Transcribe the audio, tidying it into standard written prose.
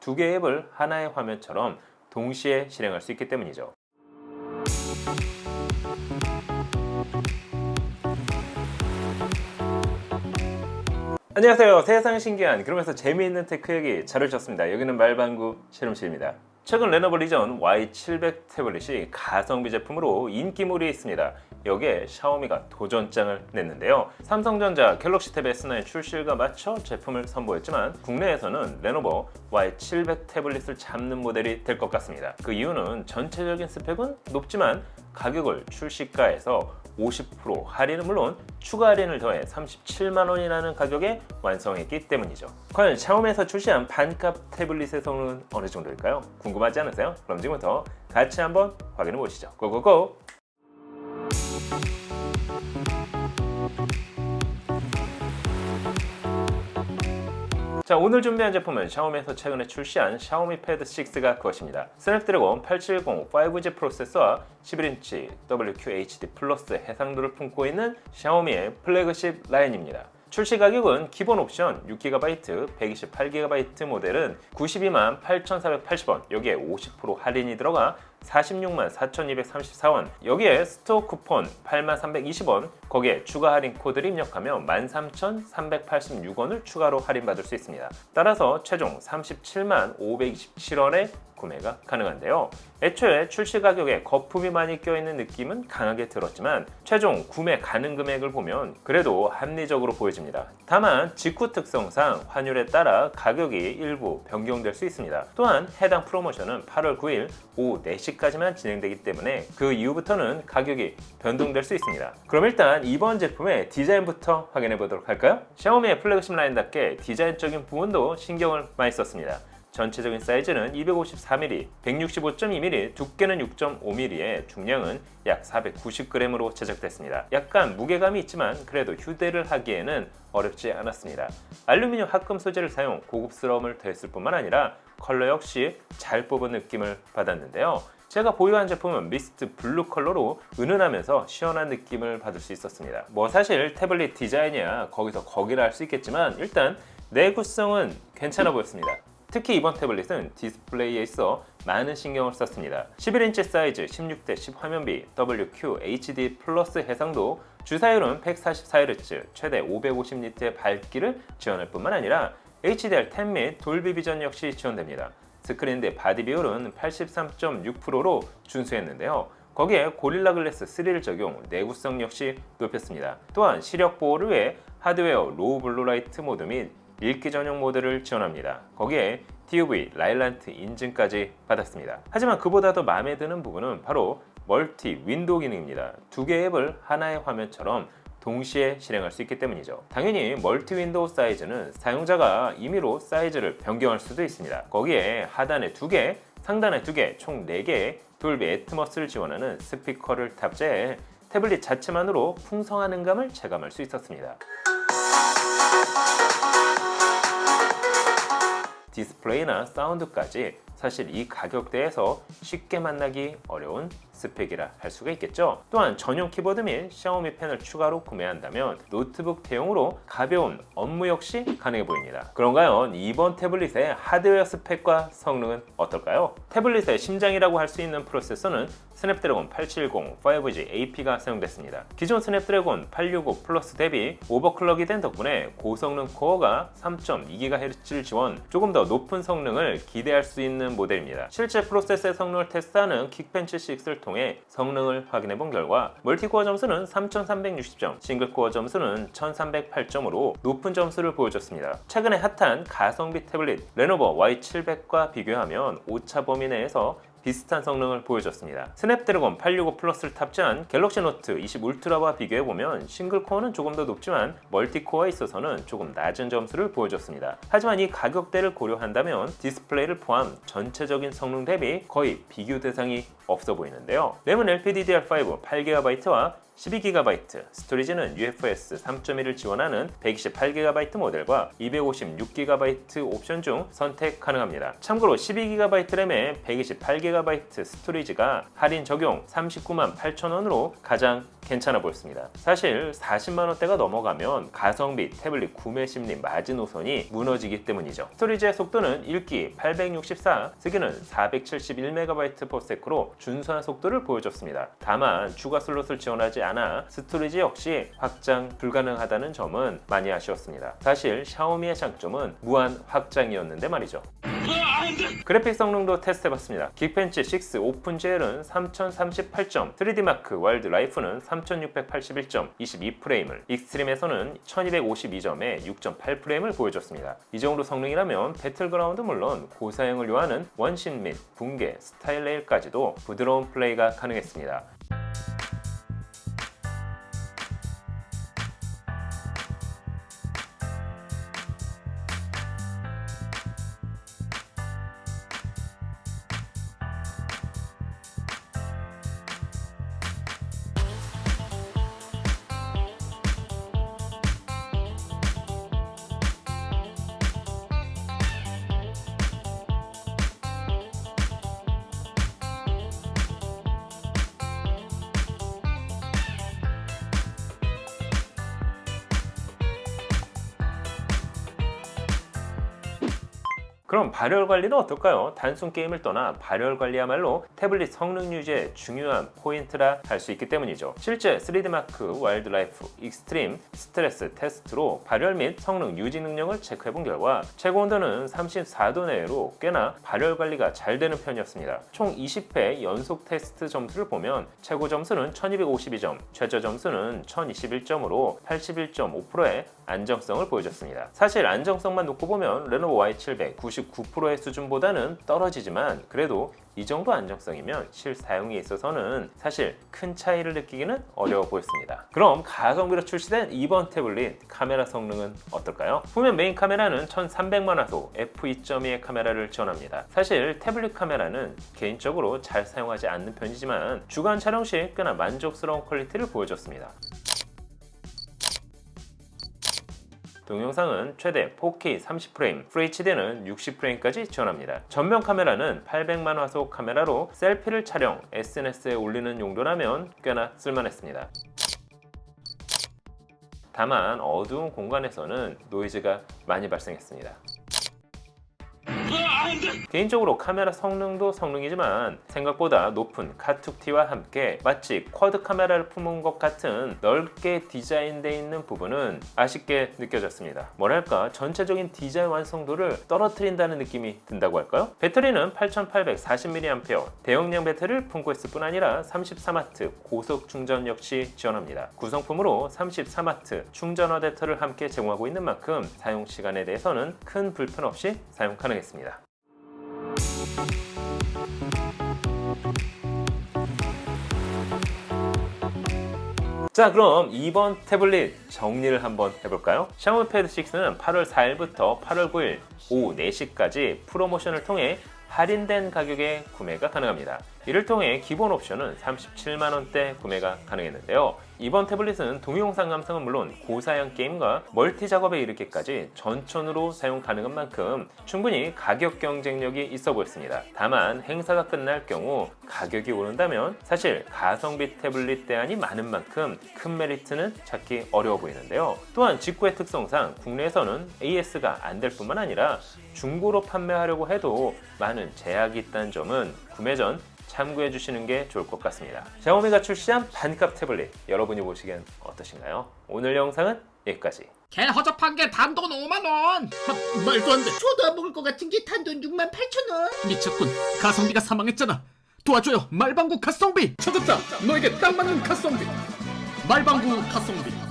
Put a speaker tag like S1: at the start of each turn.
S1: 두 개의 앱을 하나의 화면처럼 동시에 실행할 수 있기 때문이죠. 안녕하세요. 세상 신기한 그러면서 재미있는 테크 얘기 잘 오셨습니다. 여기는 말방구 실험실입니다. 최근 레노버 리전 Y700 태블릿이 가성비 제품으로 인기몰이에 있습니다. 여기에 샤오미가 도전장을 냈는데요. 삼성전자 갤럭시 탭 S9 출시일과 맞춰 제품을 선보였지만 국내에서는 레노버 Y700 태블릿을 잡는 모델이 될 것 같습니다. 그 이유는 전체적인 스펙은 높지만 가격을 출시가에서 50% 할인은 물론 추가 할인을 더해 37만 원이라는 가격에 완성했기 때문이죠. 과연 샤오미에서 출시한 반값 태블릿의 성능은 어느 정도일까요? 궁금하지 않으세요? 그럼 지금부터 같이 한번 확인해 보시죠. 고고고! 자, 오늘 준비한 제품은 샤오미에서 최근에 출시한 샤오미 패드 6가 그것입니다. 스냅드래곤 870 5G 프로세서와 11인치 WQHD 플러스 해상도를 품고 있는 샤오미의 플래그십 라인입니다. 출시 가격은 기본 옵션 6GB, 128GB 모델은 92만 8,480원, 여기에 50% 할인이 들어가 46만 4,234원, 여기에 스토어 쿠폰 8만 320원, 거기에 추가 할인 코드를 입력하면 13,386원을 추가로 할인받을 수 있습니다. 따라서 최종 37만 527원에 구매가 가능한데요. 애초에 출시 가격에 거품이 많이 껴있는 느낌은 강하게 들었지만 최종 구매 가능 금액을 보면 그래도 합리적으로 보여집니다. 다만 직구 특성상 환율에 따라 가격이 일부 변경될 수 있습니다. 또한 해당 프로모션은 8월 9일 오후 4시까지만 진행되기 때문에 그 이후부터는 가격이 변동될 수 있습니다. 그럼 일단 이번 제품의 디자인부터 확인해 보도록 할까요? 샤오미의 플래그십 라인답게 디자인적인 부분도 신경을 많이 썼습니다. 전체적인 사이즈는 254mm, 165.2mm, 두께는 6.5mm에 중량은 약 490g으로 제작됐습니다. 약간 무게감이 있지만 그래도 휴대를 하기에는 어렵지 않았습니다. 알루미늄 합금 소재를 사용 고급스러움을 더했을 뿐만 아니라 컬러 역시 잘 뽑은 느낌을 받았는데요. 제가 보유한 제품은 미스트 블루 컬러로 은은하면서 시원한 느낌을 받을 수 있었습니다. 사실 태블릿 디자인이야 거기서 거기라 할 수 있겠지만 일단 내구성은 괜찮아 보였습니다. 특히 이번 태블릿은 디스플레이에 있어 많은 신경을 썼습니다. 11인치 사이즈, 16:10 화면비, WQHD 플러스 해상도, 주사율은 144Hz, 최대 550니트의 밝기를 지원할 뿐만 아니라 HDR10 및 돌비 비전 역시 지원됩니다. 스크린대 바디 비율은 83.6%로 준수했는데요. 거기에 고릴라 글래스 3를 적용, 내구성 역시 높였습니다. 또한 시력 보호를 위해 하드웨어 로우 블루라이트 모드 및 읽기 전용 모드를 지원합니다. 거기에 TUV 라일란트 인증까지 받았습니다. 하지만 그보다 더 마음에 드는 부분은 바로 멀티 윈도우 기능입니다. 두 개의 앱을 하나의 화면처럼 동시에 실행할 수 있기 때문이죠. 당연히 멀티 윈도우 사이즈는 사용자가 임의로 사이즈를 변경할 수도 있습니다. 거기에 하단에 2개, 상단에 2개, 총 4개의 돌비 애트머스를 지원하는 스피커를 탑재해 태블릿 자체만으로 풍성한 음감을 체감할 수 있었습니다. 디스플레이나 사운드까지 사실 이 가격대에서 쉽게 만나기 어려운 스펙이라 할 수가 있겠죠. 또한 전용 키보드 및 샤오미 펜을 추가로 구매한다면 노트북 대용으로 가벼운 업무 역시 가능해 보입니다. 그런가요? 이번 태블릿의 하드웨어 스펙과 성능은 어떨까요? 태블릿의 심장이라고 할 수 있는 프로세서는 스냅드래곤 870 5G AP가 사용됐습니다. 기존 스냅드래곤 865 플러스 대비 오버클럭이 된 덕분에 고성능 코어가 3.2GHz를 지원, 조금 더 높은 성능을 기대할 수 있는 모델입니다. 실제 프로세서의 성능을 테스트하는 킥벤치 6를 통해 성능을 확인해 본 결과 멀티코어 점수는 3360점, 싱글코어 점수는 1308점으로 높은 점수를 보여줬습니다. 최근에 핫한 가성비 태블릿 레노버 Y700과 비교하면 오차 범위 내에서 비슷한 성능을 보여줬습니다. 스냅드래곤 865 플러스를 탑재한 갤럭시 노트 20 울트라와 비교해보면 싱글코어는 조금 더 높지만 멀티코어에 있어서는 조금 낮은 점수를 보여줬습니다. 하지만 이 가격대를 고려한다면 디스플레이를 포함 전체적인 성능 대비 거의 비교 대상이 없어 보이는데요. 램은 LPDDR5 8GB와 12GB, 스토리지는 UFS 3.1을 지원하는 128GB 모델과 256GB 옵션 중 선택 가능합니다. 참고로 12GB 램에 128GB 스토리지가 할인 적용 39만 8천원으로 가장 괜찮아 보였습니다. 사실 40만원대가 넘어가면 가성비 태블릿 구매 심리 마지노선이 무너지기 때문이죠. 스토리지의 속도는 읽기 864, 쓰기는 471MB/s로 준수한 속도를 보여줬습니다. 다만 추가 슬롯을 지원하지 않아 스토리지 역시 확장 불가능하다는 점은 많이 아쉬웠습니다. 사실 샤오미의 장점은 무한 확장이었는데 말이죠. 그래픽 성능도 테스트해봤습니다. 긱벤치 6 오픈GL은 3038점, 3D마크 와일드라이프는 3681점, 22프레임을, 익스트림에서는 1252점에 6.8프레임을 보여줬습니다. 이 정도 성능이라면 배틀그라운드 물론 고사양을 요하는 원신 및 붕괴, 스타일 레일까지도 부드러운 플레이가 가능했습니다. 그럼 발열 관리는 어떨까요? 단순 게임을 떠나 발열 관리야말로 태블릿 성능 유지의 중요한 포인트라 할 수 있기 때문이죠. 실제 3D마크 와일드라이프 익스트림 스트레스 테스트로 발열 및 성능 유지 능력을 체크해본 결과 최고 온도는 34도 내외로 꽤나 발열 관리가 잘 되는 편이었습니다. 총 20회 연속 테스트 점수를 보면 최고 점수는 1252점, 최저 점수는 1021점으로 81.5%의 안정성을 보여줬습니다. 사실 안정성만 놓고 보면 레노버 Y700 99%의 수준보다는 떨어지지만 그래도 이 정도 안정성이면 실사용에 있어서는 사실 큰 차이를 느끼기는 어려워 보였습니다. 그럼 가성비로 출시된 이번 태블릿 카메라 성능은 어떨까요? 후면 메인 카메라는 1300만화소 f2.2의 카메라를 지원합니다. 사실 태블릿 카메라는 개인적으로 잘 사용하지 않는 편이지만 주간 촬영 시 꽤나 만족스러운 퀄리티를 보여줬습니다. 동영상은 최대 4K 30프레임, FHD는 60프레임까지 지원합니다. 전면 카메라는 800만 화소 카메라로 셀피를 촬영, SNS에 올리는 용도라면 꽤나 쓸만했습니다. 다만 어두운 공간에서는 노이즈가 많이 발생했습니다. 개인적으로 카메라 성능도 성능이지만 생각보다 높은 카툭티와 함께 마치 쿼드 카메라를 품은 것 같은 넓게 디자인되어 있는 부분은 아쉽게 느껴졌습니다. 뭐랄까 전체적인 디자인 완성도를 떨어뜨린다는 느낌이 든다고 할까요? 배터리는 8840mAh 대용량 배터리를 품고 있을 뿐 아니라 33W 고속 충전 역시 지원합니다. 구성품으로 33W 충전 어댑터를 함께 제공하고 있는 만큼 사용 시간에 대해서는 큰 불편 없이 사용 가능했습니다. 자, 그럼 이번 태블릿 정리를 한번 해볼까요? 샤오미 패드 6는 8월 4일부터 8월 9일 오후 4시까지 프로모션을 통해 할인된 가격에 구매가 가능합니다. 이를 통해 기본 옵션은 37만원대 구매가 가능했는데요. 이번 태블릿은 동영상 감상은 물론 고사양 게임과 멀티 작업에 이르기까지 전천으로 사용 가능한 만큼 충분히 가격 경쟁력이 있어 보였습니다. 다만 행사가 끝날 경우 가격이 오른다면 사실 가성비 태블릿 대안이 많은 만큼 큰 메리트는 찾기 어려워 보이는데요. 또한 직구의 특성상 국내에서는 AS가 안 될 뿐만 아니라 중고로 판매하려고 해도 많은 제약이 있다는 점은 구매 전 참고해 주시는 게 좋을 것 같습니다. 샤오미가 출시한 반값 태블릿 여러분이 보시기엔 어떠신가요? 오늘 영상은 여기까지.
S2: 개 허접한 게 단돈 5만원.
S3: 말도 안 돼. 저도 안 먹을 것 같은 게 단돈 68,000원.
S2: 미쳤군. 가성비가 사망했잖아. 도와줘요. 말방구 가성비. 찾았다. 너에게 딱 맞는 가성비. 말방구 가성비.